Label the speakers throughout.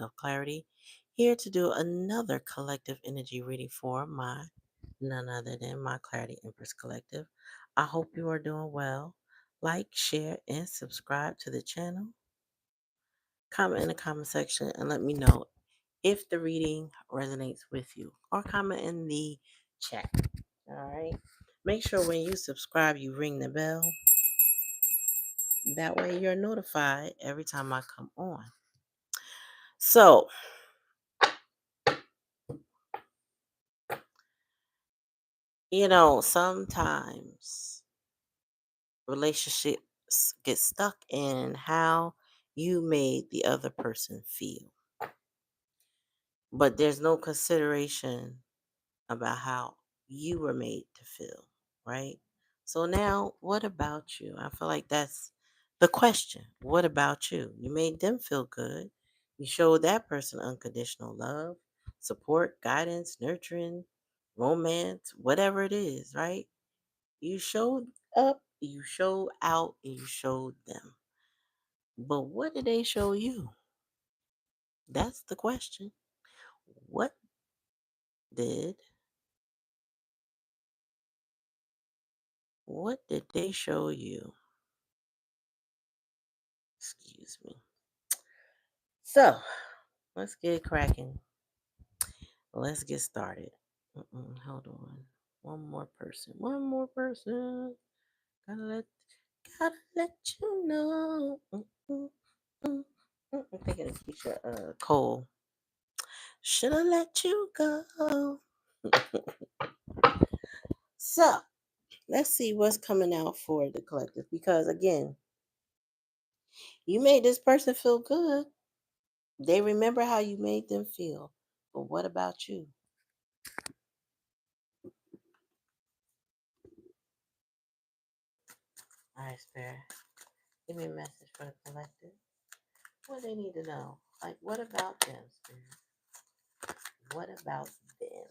Speaker 1: of Clarity, here to do another collective energy reading for my none other than my Clarity Empress Collective. I hope you are doing well. Like, share, and subscribe to the channel. Comment in the comment section and let me know if the reading resonates with you, or comment in the chat. All right. Make sure when you subscribe, you ring the bell. That way, you're notified every time I come on. So, sometimes relationships get stuck in how you made the other person feel, but there's no consideration about how you were made to feel, right? So now, what about you? I feel like that's the question. What about you? You made them feel good. You showed that person unconditional love, support, guidance, nurturing, romance, whatever it is, right? You showed up, you showed out, and you showed them. But what did they show you? That's the question. What did what did they show you? Excuse me. So let's get cracking. Let's get started. Hold on. One more person. One more person. Gotta let, gotta let you know. I'm thinking of Keisha Cole. Should have let you go. So let's see what's coming out for the collective. Because again, you made this person feel good. They remember how you made them feel. But what about you? All right, Spirit. Give me a message for the collective. What they need to know? Like, what about them, Spirit? What about them?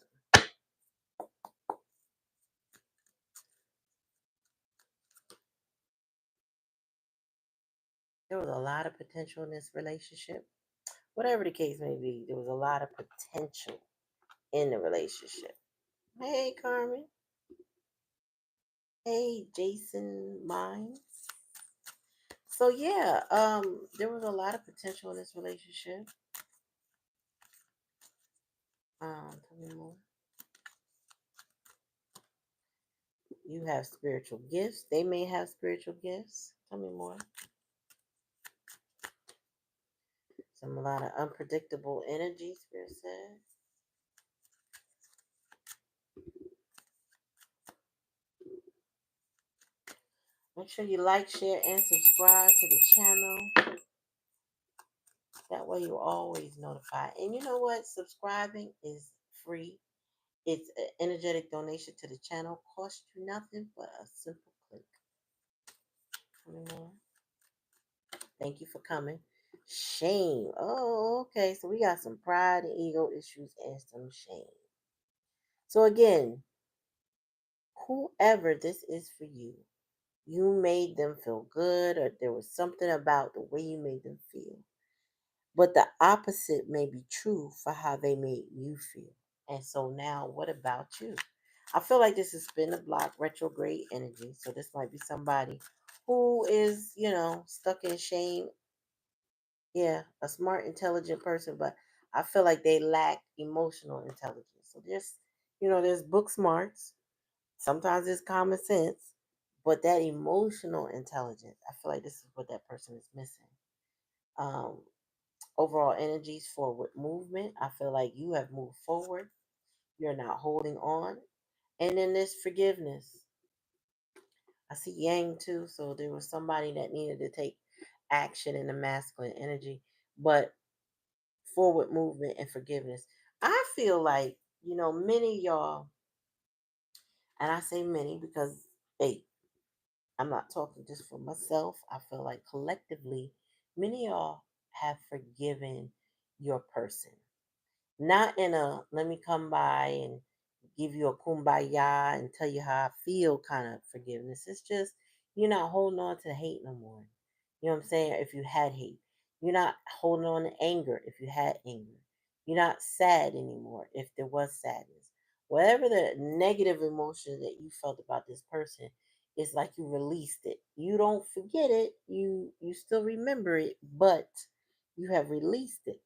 Speaker 1: There was a lot of potential in this relationship. Whatever the case may be, there was a lot of potential in the relationship. Hey, Carmen. Hey, Jason Mines. So yeah, there was a lot of potential in this relationship. Tell me more. You have spiritual gifts. They may have spiritual gifts. Tell me more. A lot of unpredictable energy, Spirit said. Make sure you like, share, and subscribe to the channel. That way you're always notified. And you know what? Subscribing is free. It's an energetic donation to the channel. Costs you nothing but a simple click. Thank you for coming. Shame. Oh, okay. So we got some pride and ego issues and some shame. So again, whoever this is for you, you made them feel good, or there was something about the way you made them feel. But the opposite may be true for how they made you feel. And so now, what about you? I feel like this is spin the block retrograde energy. So this might be somebody who is, stuck in shame. Yeah, a smart, intelligent person, but I feel like they lack emotional intelligence. So there's book smarts. Sometimes it's common sense, but that emotional intelligence, I feel like this is what that person is missing. Um, Overall energies forward movement. I feel like you have moved forward. You're not holding on. And then this forgiveness. I see Yang too. So there was somebody that needed to take action in the masculine energy. But forward movement and forgiveness. I feel like, many of y'all, and I say many because, hey, I'm not talking just for myself. I feel like collectively, many of y'all have forgiven your person. Not in a let me come by and give you a kumbaya and tell you how I feel kind of forgiveness. It's just you're not holding on to hate no more. You know what I'm saying? If you had hate, You're not holding on to anger if you had anger. You're not sad anymore if there was sadness. Whatever the negative emotion that you felt about this person, it's like you released it. You don't forget it. You still remember it, but you have released it.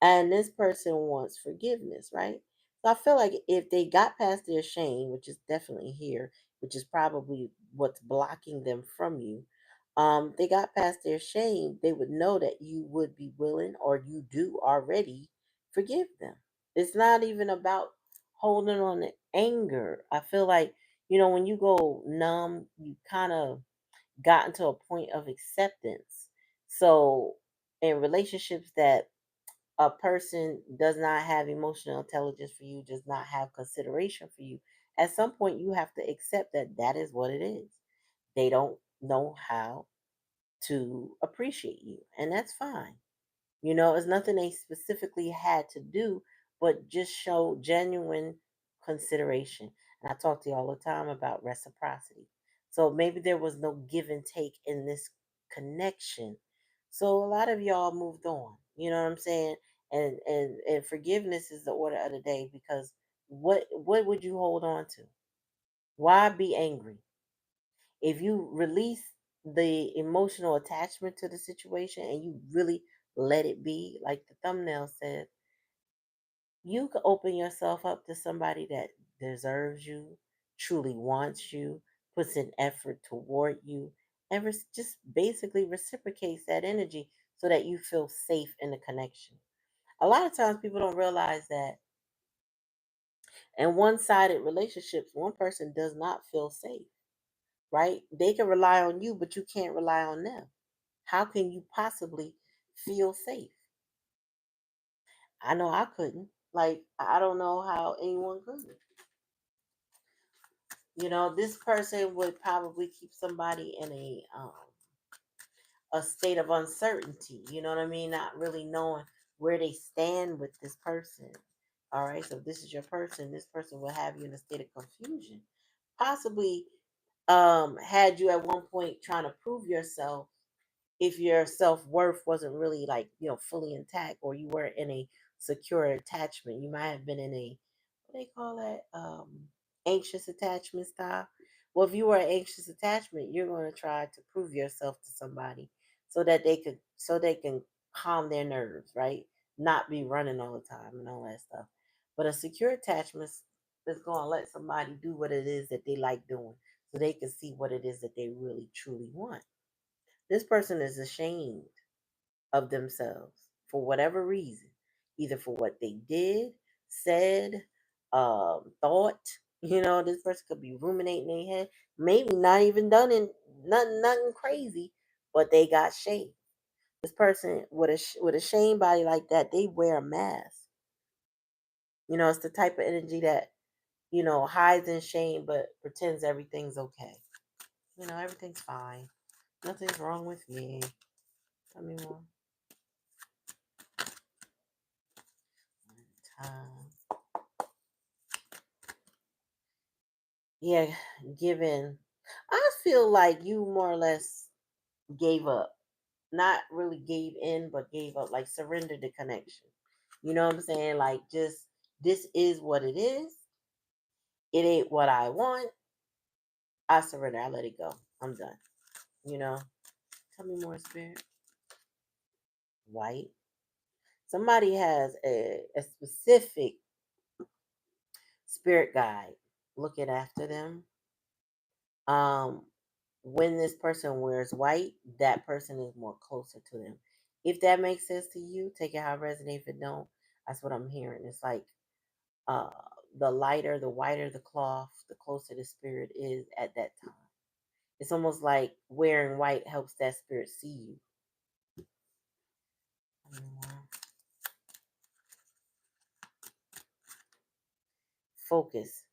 Speaker 1: And this person wants forgiveness, right? So I feel like if they got past their shame, which is definitely here, which is probably what's blocking them from you, they got past their shame, they would know that you would be willing, or you do already, forgive them. It's not even about holding on to anger. I feel like, when you go numb, you kind of gotten to a point of acceptance. So in relationships that a person does not have emotional intelligence for you, does not have consideration for you, at some point you have to accept that that is what it is. They don't know how to appreciate you, and that's fine. It's nothing they specifically had to do, but just show genuine consideration. And I talk to you all the time about reciprocity. So maybe there was no give and take in this connection. So a lot of y'all moved on. You know what I'm saying? And forgiveness is the order of the day, because what would you hold on to? Why be angry? If you release the emotional attachment to the situation and you really let it be, like the thumbnail said, you can open yourself up to somebody that deserves you, truly wants you, puts an effort toward you, and just basically reciprocates that energy so that you feel safe in the connection. A lot of times people don't realize that in one sided relationships, one person does not feel safe, right? They can rely on you, but you can't rely on them. How can you possibly feel safe? I know I couldn't. Like, I don't know how anyone could. This person would probably keep somebody in a state of uncertainty. You know what I mean? Not really knowing where they stand with this person. All right, so if this is your person, this person will have you in a state of confusion. Possibly had you at one point trying to prove yourself, if your self-worth wasn't really, like, fully intact, or you weren't in a secure attachment. You might have been in a, what they call that, anxious attachment style. Well, if you were an anxious attachment, you're going to try to prove yourself to somebody so they can calm their nerves, right? Not be running all the time and all that stuff. But a secure attachment is going to let somebody do what it is that they like doing, so they can see what it is that they really truly want. This person is ashamed of themselves for whatever reason, either for what they did, said, thought. This person could be ruminating in their head, maybe not even done in nothing crazy, but they got shame. This person with a shame body like that, they wear a mask. It's the type of energy that hides in shame but pretends everything's okay. Everything's fine. Nothing's wrong with me. Tell me more. Time. Yeah, given. I feel like you more or less gave up. Not really gave in, but gave up, like surrendered the connection. You know what I'm saying? Like, just, this is what it is. It ain't what I want. I surrender. I let it go. I'm done. You know? Tell me more, spirit. White. Somebody has a specific spirit guide looking after them. Um, when this person wears white, that person is more closer to them. If that makes sense to you, take it how it resonates. If it don't, that's what I'm hearing. It's like, uh, the lighter, the whiter the cloth, the closer the spirit is at that time. It's almost like wearing white helps that spirit see you. Focus.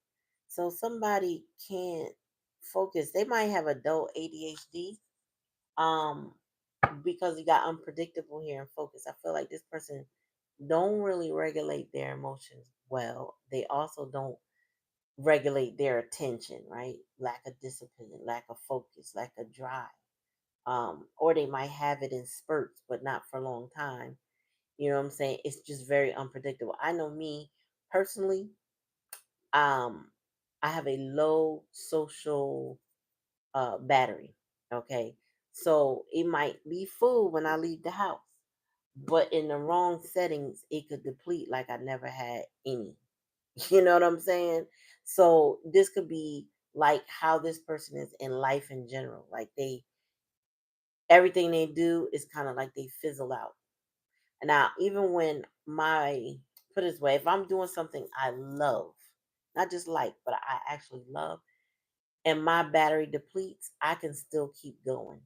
Speaker 1: So somebody can't focus. They might have adult ADHD. Um, because you got unpredictable here and focus. I feel like this person don't really regulate their emotions well. They also don't regulate their attention, right? Lack of discipline, lack of focus, lack of drive. Or they might have it in spurts, but not for a long time. You know what I'm saying? It's just very unpredictable. I know me personally, um, I have a low social battery. Okay. So it might be full when I leave the house, but in the wrong settings, it could deplete like I never had any. You know what I'm saying? So this could be like how this person is in life in general. Like everything they do is kind of like they fizzle out. Now, even when put it this way, if I'm doing something I love, not just like, but I actually love, and my battery depletes, I can still keep going,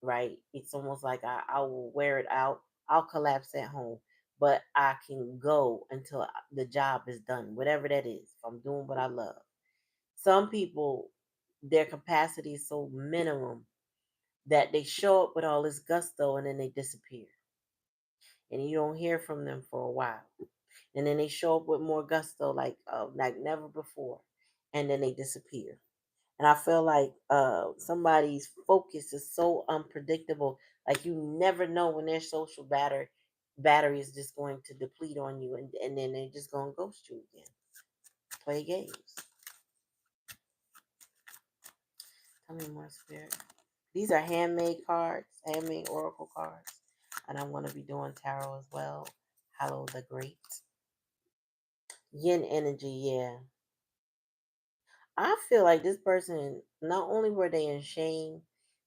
Speaker 1: right? It's almost like I will wear it out. I'll collapse at home, but I can go until the job is done, whatever that is. If I'm doing what I love. Some people, their capacity is so minimum that they show up with all this gusto and then they disappear. And you don't hear from them for a while. And then they show up with more gusto, like never before, and then they disappear. And I feel like somebody's focus is so unpredictable. Like you never know when their social battery is just going to deplete on you, and then they're just going to ghost you again. Play games. Tell me more, Spirit. These are handmade cards, handmade oracle cards. And I'm going to be doing tarot as well. Hallow the Great. Yin energy, yeah. I feel like this person, not only were they in shame,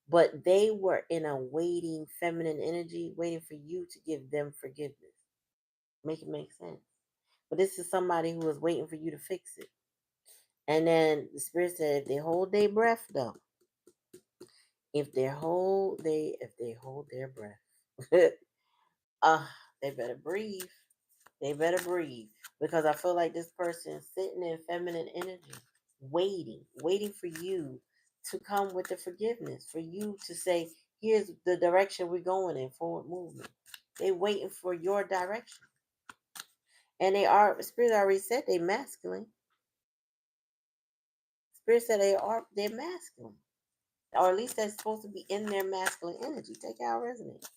Speaker 1: but they were in a waiting feminine energy, waiting for you to give them forgiveness. Make it make sense. But this is somebody who was waiting for you to fix it. And then the spirit said, if they hold their breath, though, if they hold their breath, uh, they better breathe. They better breathe because I feel like this person is sitting in feminine energy, waiting for you to come with the forgiveness, for you to say, here's the direction we're going in, forward movement. They waiting for your direction. And Spirit already said they masculine. Spirit said they're masculine. Or at least they're supposed to be in their masculine energy. Take out resonance.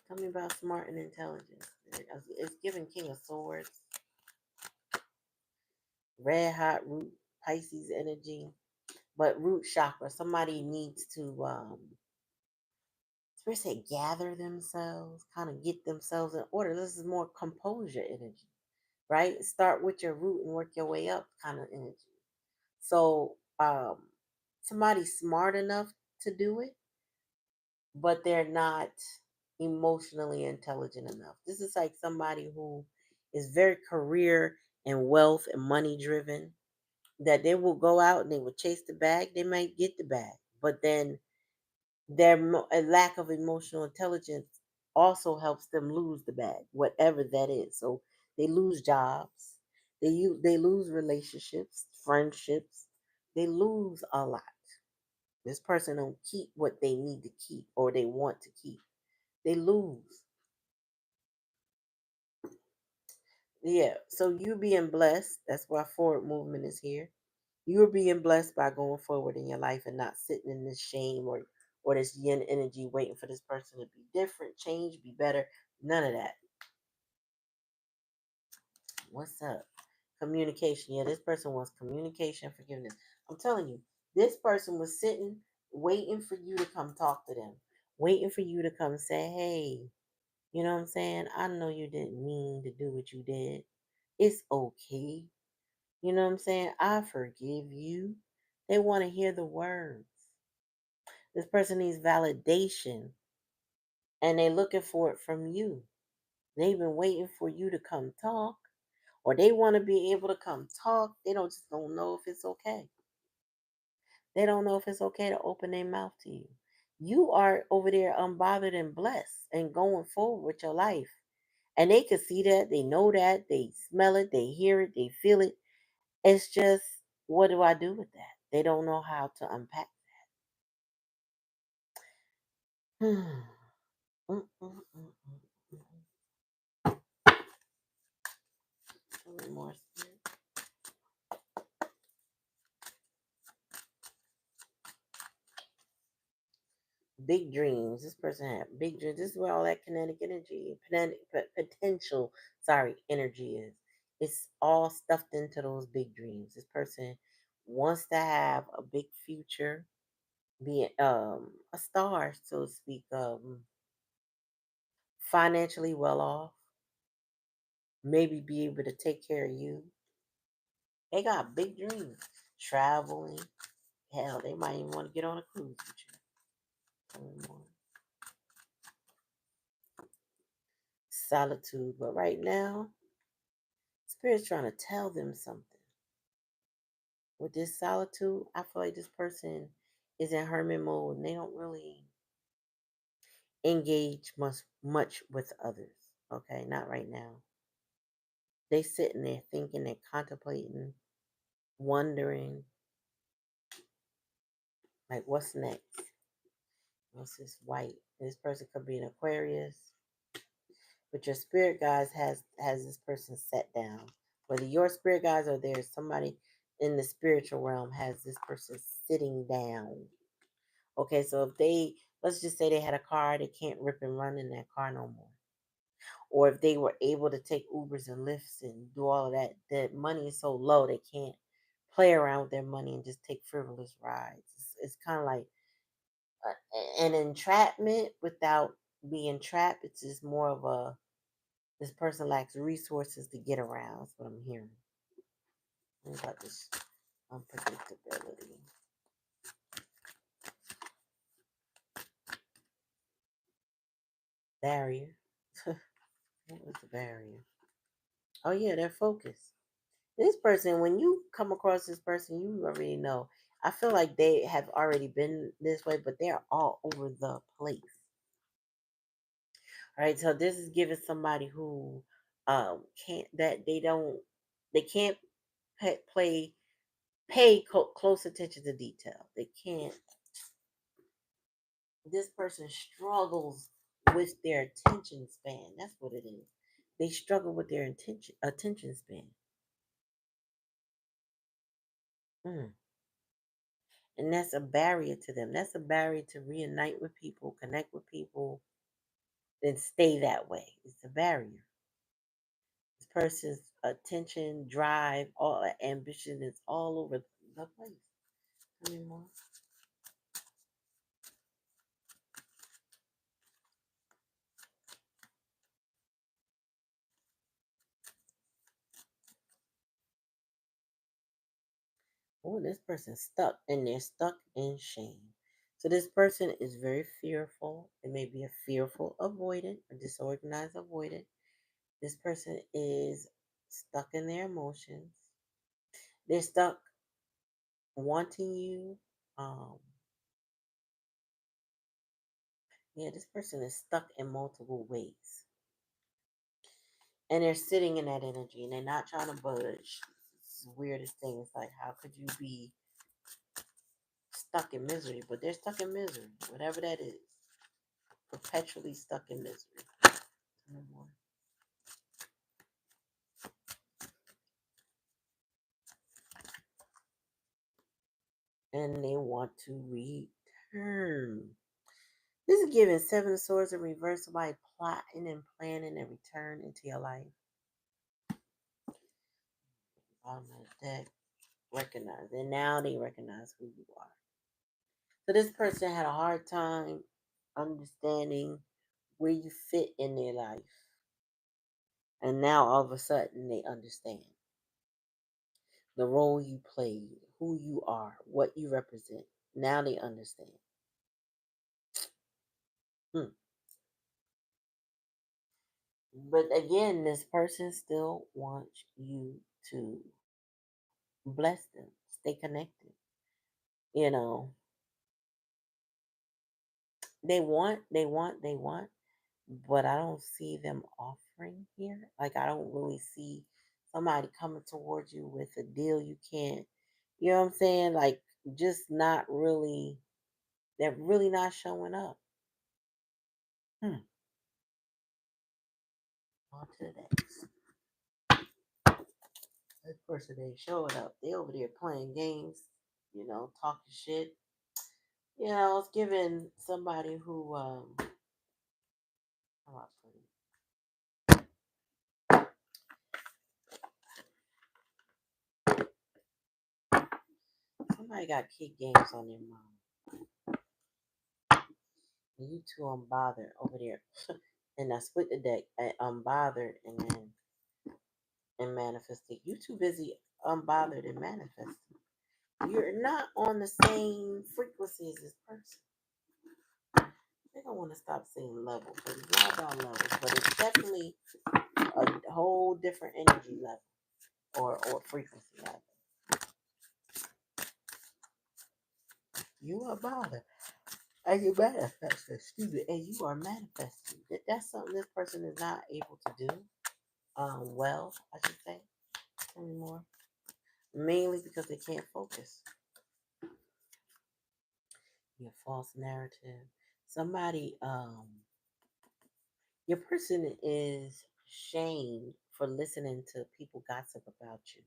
Speaker 1: Tell me about smart and intelligence. It's giving King of Swords. Red hot root, Pisces energy, but root chakra. Somebody needs to, spirit say, gather themselves, kind of get themselves in order. This is more composure energy, right? Start with your root and work your way up, kind of energy. So, somebody smart enough to do it, but they're not emotionally intelligent enough. This is like somebody who is very career and wealth and money driven, that they will go out and they will chase the bag. They might get the bag, but then a lack of emotional intelligence also helps them lose the bag, whatever that is. So they lose jobs, they lose relationships, friendships, they lose a lot. This person don't keep what they need to keep or they want to keep. They lose. Yeah. So you being blessed. That's why forward movement is here. You're being blessed by going forward in your life and not sitting in this shame or this yin energy waiting for this person to be different, change, be better. None of that. What's up? Communication. Yeah, this person wants communication, forgiveness. I'm telling you, this person was sitting waiting for you to come talk to them, waiting for you to come say, hey, you know what I'm saying? I know you didn't mean to do what you did. It's okay. You know what I'm saying? I forgive you. They want to hear the words. This person needs validation and they're looking for it from you. They've been waiting for you to come talk, or they want to be able to come talk. They don't know if it's okay. They don't know if it's okay to open their mouth to you. You are over there unbothered and blessed and going forward with your life. And they can see that, they know that, they smell it, they hear it, they feel it. It's just, what do I do with that? They don't know how to unpack that. Mm, mm, mm, mm, mm. More spirit. big dreams. This person had big dreams. This is where all that kinetic energy, potential, energy is. It's all stuffed into those big dreams. This person wants to have a big future, be a star, so to speak, financially well off, maybe be able to take care of you. They got big dreams, traveling. Hell, they might even want to get on a cruise with you. Solitude, but right now, Spirit's trying to tell them something. With this solitude, I feel like this person is in hermit mode and they don't really engage much with others. Okay, not right now. They sitting there thinking, they're contemplating, wondering, like, what's next? What's this white? This person could be an Aquarius, but your spirit guides has this person set down. Whether your spirit guides or there's somebody in the spiritual realm has this person sitting down. Okay, so if they, let's just say they had a car, they can't rip and run in that car no more. Or if they were able to take Ubers and Lyfts and do all of that, the money is so low they can't play around with their money and just take frivolous rides. It's kind of like an entrapment without being trapped. It's just more of a, this person lacks resources to get around. That's what I'm hearing. What about this unpredictability? Barrier. What was the barrier? Oh yeah, they're focused. This person, when you come across this person, you already know. I feel like they have already been this way, but they're all over the place. All right, so this is giving somebody who can't, that they can't pay close attention to detail. They can't. This person struggles with their attention span. That's what it is. They struggle with their attention span. Mm. And that's a barrier to them. That's a barrier to reunite with people, connect with people, then stay that way. It's a barrier. This person's attention, drive, all ambition is all over the place. Tell me more. Oh, this person's stuck, and they're stuck in shame. So this person is very fearful. It may be a fearful avoidant, a disorganized avoidant. This person is stuck in their emotions. They're stuck wanting you. Um, yeah, this person is stuck in multiple ways. And they're sitting in that energy and they're not trying to budge. It's the weirdest thing. It's like, how could you be stuck in misery? But they're stuck in misery, whatever that is. Perpetually stuck in misery. And they want to return. This is giving Seven of Swords in reverse by plotting and planning a return into your life. Bottom of the deck, recognize. And now they recognize who you are. So this person had a hard time understanding where you fit in their life. And now all of a sudden they understand the role you played, who you are, what you represent. Now they understand. Hmm. But again, this person still wants you to bless them, stay connected. You know, they want, but I don't see them offering here. Like, I don't really see somebody coming towards you with a deal you can't, you know what I'm saying? Like, just not really, they're really not showing up. Hmm. On to the next. That person ain't showing up. They over there playing games, talking shit. Yeah, I was giving somebody who how I put it? Somebody got kid games on their mind. And you two unbothered over there. And I split the deck at unbothered and manifested. You too busy unbothered and manifesting. You're not on the same frequency as this person. They don't want to stop saying level, but it's not about levels, but it's definitely a whole different energy level or frequency level. You are bothered. And you manifest, excuse me, and you are manifesting. That's something this person is not able to do. Well, I should say anymore. Mainly because they can't focus. Your false narrative. Somebody, your person is shamed for listening to people gossip about you.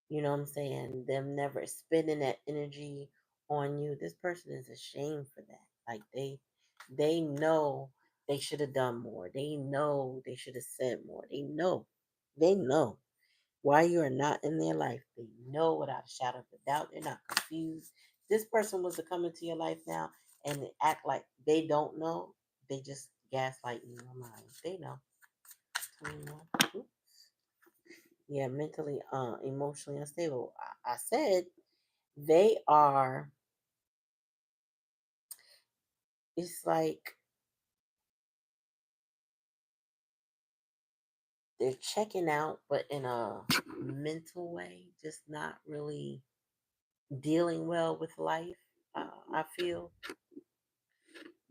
Speaker 1: You know what I'm saying? Them never spending that energy on you. This person is ashamed for that. Like they know they should have done more. They know they should have said more. They know. They know why you are not in their life. They know without a shadow of a doubt. They're not confused. This person was to come into your life now and act like they don't know. They just gaslight you in your mind. They know. Mhm. Yeah, mentally, emotionally unstable. I said they are. It's like they're checking out, but in a mental way, just not really dealing well with life. I feel,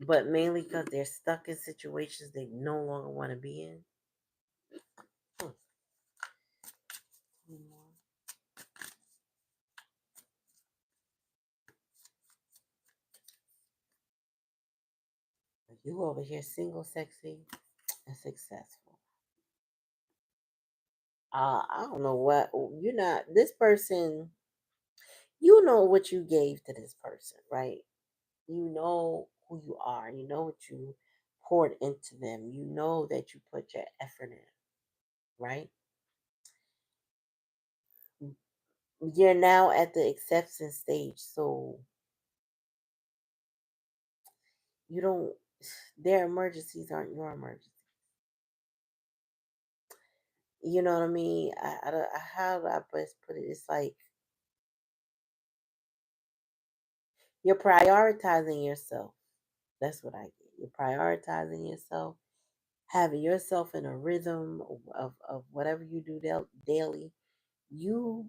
Speaker 1: but mainly because they're stuck in situations they no longer want to be in. Hmm. You over here, single, sexy, and successful. I don't know what you're not. This person, you know what you gave to this person, right? You know who you are. You know what you poured into them. You know that you put your effort in, right? You're now at the acceptance stage, so you don't. Their emergencies aren't your emergencies. You know what I mean? How do I best put it? It's like you're prioritizing yourself. That's what I get. You're prioritizing yourself, having yourself in a rhythm of whatever you do daily. You,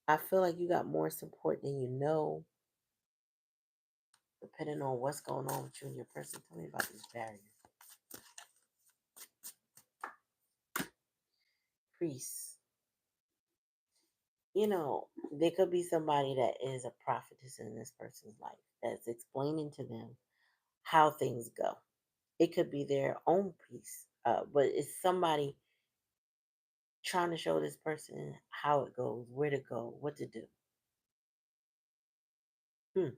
Speaker 1: I feel like you got more support than you know, depending on what's going on with you and your person. Tell me about this barrier. Priest. You know, there could be somebody that is a prophetess in this person's life that's explaining to them how things go. It could be their own priest, but it's somebody trying to show this person how it goes, where to go, what to do. Hmm.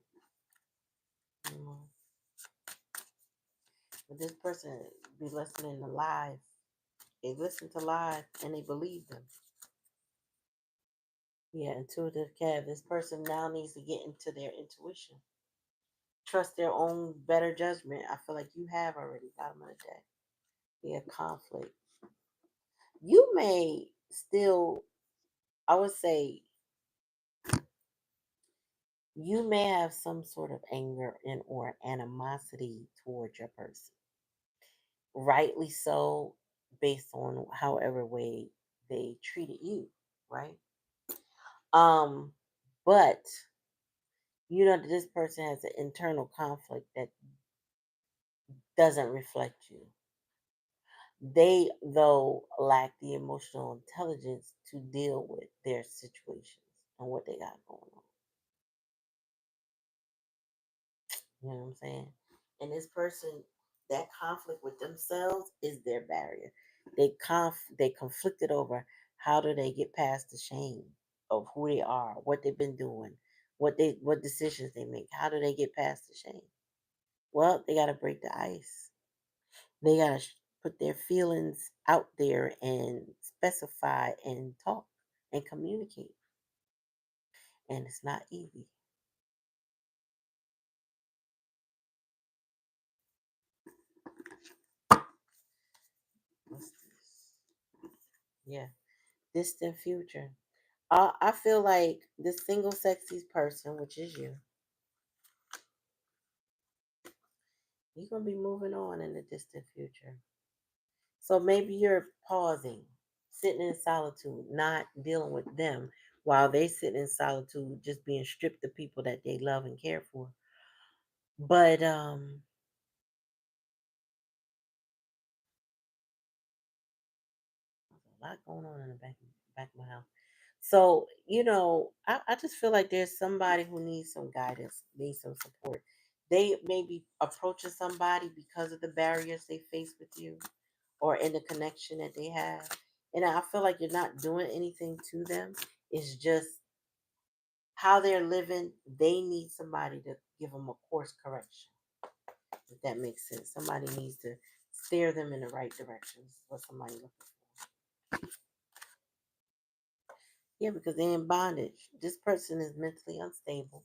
Speaker 1: Mm. But this person be listening to lies. They listen to lies and they believe them. Yeah, intuitive Kev. This person now needs to get into their intuition. Trust their own better judgment. I feel like you have already. Bottom of the day. Yeah, conflict. You may still, I would say, you may have some sort of anger and or animosity towards your person. Rightly so, based on however way they treated you, right? Um, but you know that this person has an internal conflict that doesn't reflect you. They, though, lack the emotional intelligence to deal with their situations and what they got going on. You know what I'm saying? And this person, that conflict with themselves is their barrier. They conflicted over how do they get past the shame of who they are, what they've been doing, what decisions they make. How do they get past the shame? Well, they got to break the ice. They got to put their feelings out there and specify and talk and communicate. And it's not easy. What's this? Yeah, distant future. I feel like this single sexy person, which is you, you're gonna be moving on in the distant future. So maybe you're pausing, sitting in solitude, not dealing with them while they sit in solitude, just being stripped of people that they love and care for. But there's a lot going on in the back of my house. So, I just feel like there's somebody who needs some guidance, needs some support. They may be approaching somebody because of the barriers they face with you or in the connection that they have. And I feel like you're not doing anything to them. It's just how they're living. They need somebody to give them a course correction, if that makes sense. Somebody needs to steer them in the right direction. This is what somebody looking for. Yeah, because they're in bondage. This person is mentally unstable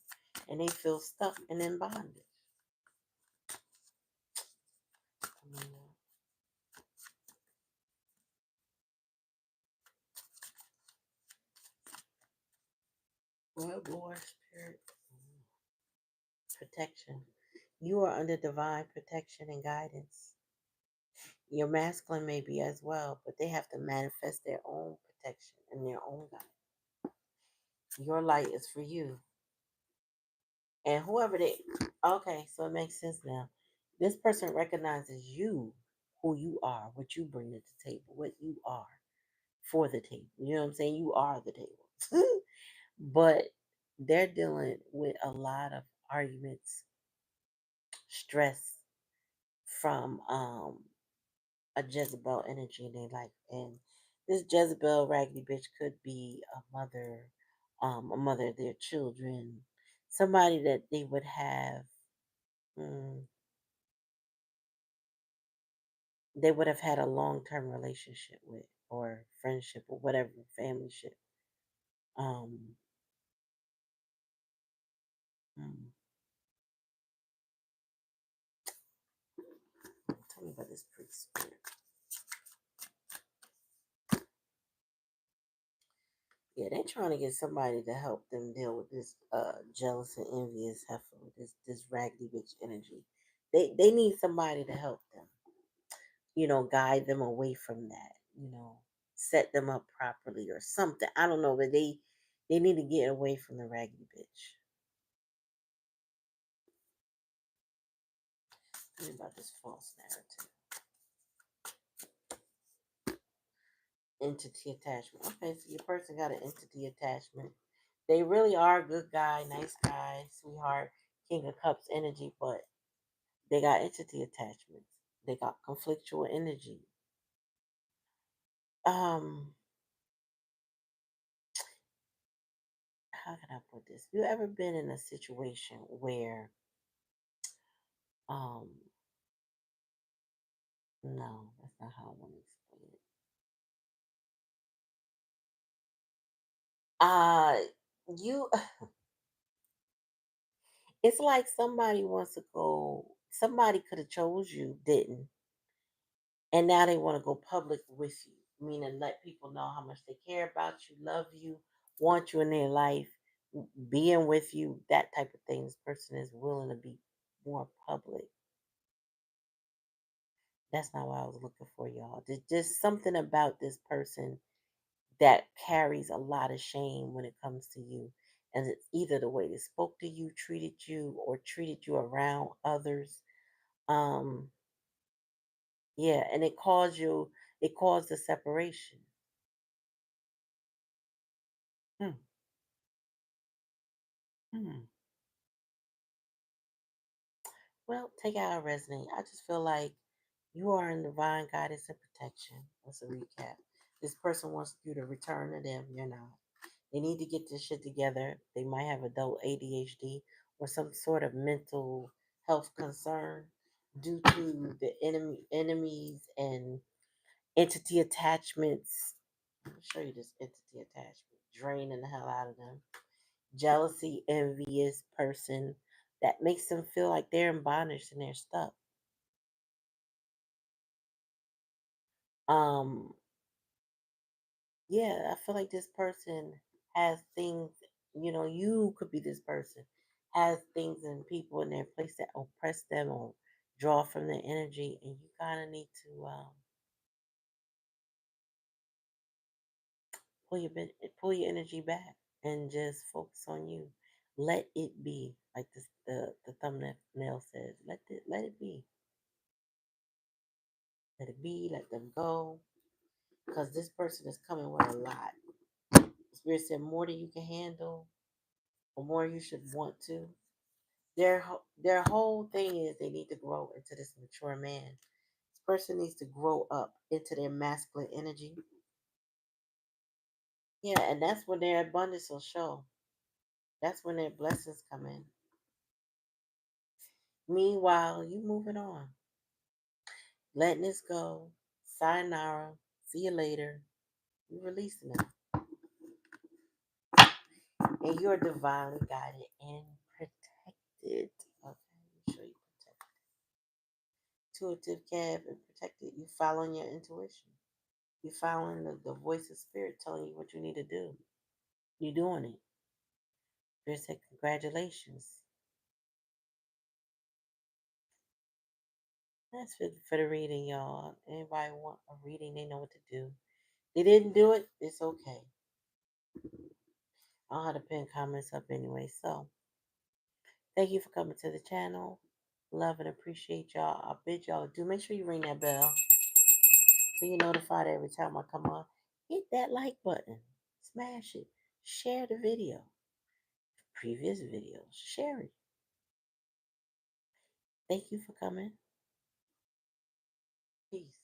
Speaker 1: and they feel stuck and in bondage. I mean, well, boy, spirit, protection. You are under divine protection and guidance. Your masculine may be as well, but they have to manifest their own protection and their own guidance. Your light is for you. And whoever they, okay, so it makes sense now. This person recognizes you, who you are, what you bring to the table, what you are for the table. You know what I'm saying? You are the table. But they're dealing with a lot of arguments, stress from a Jezebel energy in their life. And this Jezebel raggedy bitch could be a mother of their children, somebody that they would have. mm, they would have had a long term relationship with, or friendship, or whatever, family ship. Um, mm, tell me about this priest spirit. Yeah, they're trying to get somebody to help them deal with this jealous and envious heifer, this raggedy bitch energy. They need somebody to help them, guide them away from that, set them up properly or something. I don't know, but they need to get away from the raggedy bitch. Tell me about this false narrative. Entity attachment. Okay, so your person got an entity attachment. They really are a good guy, nice guy, sweetheart, King of Cups energy, but they got entity attachments. They got conflictual energy. Um, how can I put this? You ever been in a situation where um no, that's not how I want to explain it. You it's like somebody wants to go, somebody could have chose you, didn't, and now they want to go public with you, meaning let people know how much they care about you, love you, want you in their life, being with you, that type of thing. This person is willing to be more public. That's not what I was looking for, y'all. There's just something about this person that carries a lot of shame when it comes to you. And it's either the way they spoke to you, treated you, or treated you around others. Um, yeah, and it caused a separation. Hmm. Hmm. Well, take out a resonate. I just feel like you are in divine guidance and protection. That's a recap. This person wants you to return to them. You're not. They need to get this shit together. They might have adult ADHD or some sort of mental health concern due to the enemies and entity attachments. I'll show you this entity attachment, draining the hell out of them. Jealousy, envious person that makes them feel like they're in bondage and they're stuck. Um, yeah, I feel like this person has things, you could be this person, has things and people in their place that oppress them or draw from their energy, and you kind of need to pull your energy back and just focus on you. Let it be, like this, the thumbnail says. Let it be. Let it be. Let them go, because this person is coming with a lot. Spirit said more than you can handle, or more you should want to. Their whole thing is they need to grow into this mature man. This person needs to grow up into their masculine energy. Yeah, and that's when their abundance will show. That's when their blessings come in. Meanwhile, you moving on, letting this go. Sayonara. See you later. You releasing it, and you're divinely guided and protected. Okay, let me show you protected. Intuitive cab and protected. You following your intuition. You're following the voice of spirit telling you what you need to do. You're doing it. Spirit said, congratulations. That's for the reading, y'all. Anybody want a reading, they know what to do. They didn't do it, it's okay. I'll have to pin comments up anyway. So, thank you for coming to the channel. Love and appreciate y'all. I bid y'all do make sure you ring that bell so you're notified every time I come on. Hit that like button. Smash it. Share the video. Previous videos. Share it. Thank you for coming. Peace.